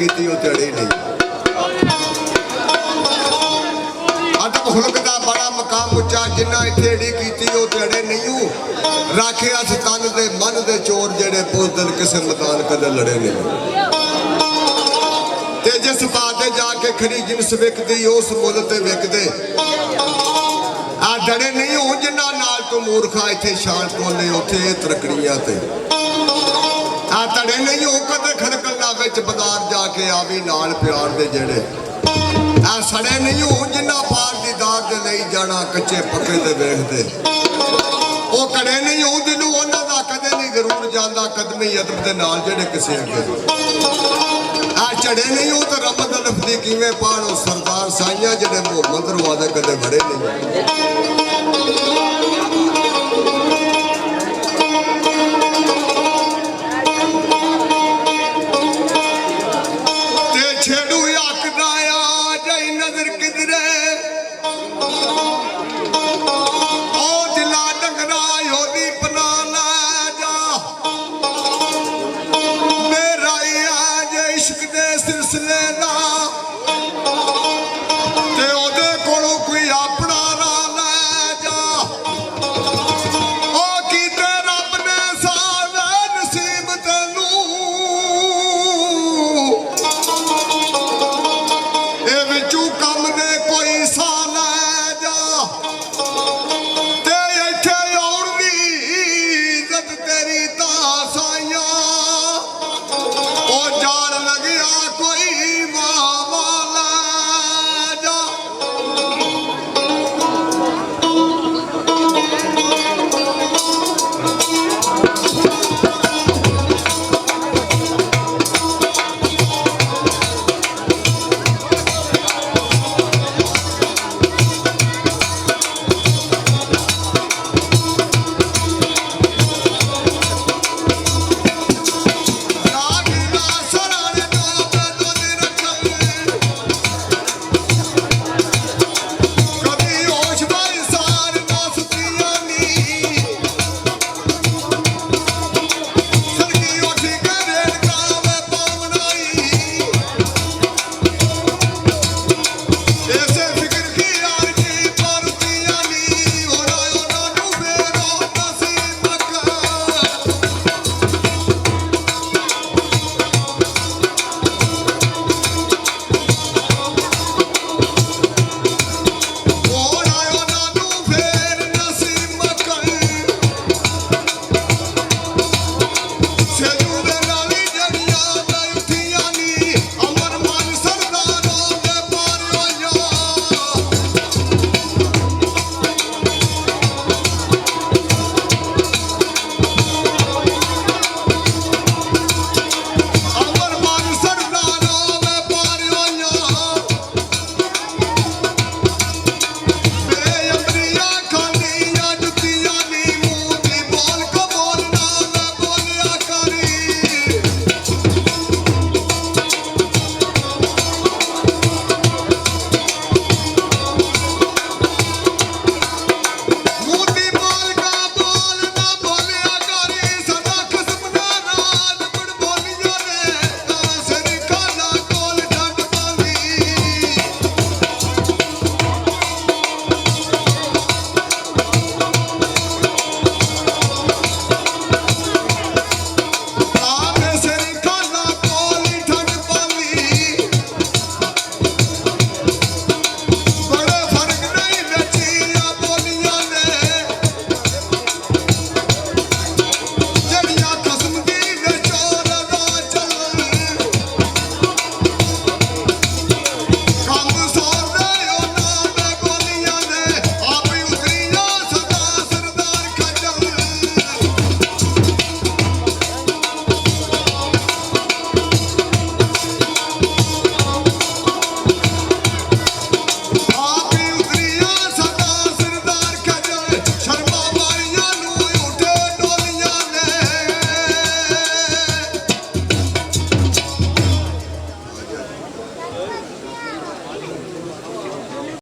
कीती वो तड़े नहीं। अदब हुलक दा बड़ा मकाम उच्चा जिन्ना इत्थे अड़ी कीती वो तड़े नहीं। राखे अस तन दे मन दे चोर जेड़े पुजदन किसे मकान कदे लड़े नहीं। ते जिस बाते जाके खरी जिनस विकदी उस मुल ते विकदे आ डरे नहीं हो जिन्ना नाल तू मूर्खा इत्थे शान कोले उथे तरकड़ियां ते आ तड़े नहीं हो कदे खड़कना विच बाजार जाके आवी नाल प्यार दे जेड़े आ सड़े नहीं हो जिन्ना पार दी दार दे लई जाना कच्चे पक्के दे वेखदे ओ कड़े नहीं हो जिन्नू उन्हां दा कदे नहीं जरूर जांदा कदमी अदब दे नाल जेड़े किसे अगे आ चढ़े नहीं हो तो रब दा लफ्ज़ी किवें पाणो सरदार साइयां जेड़े मोहम्मद रवादे कदे बड़े नहीं।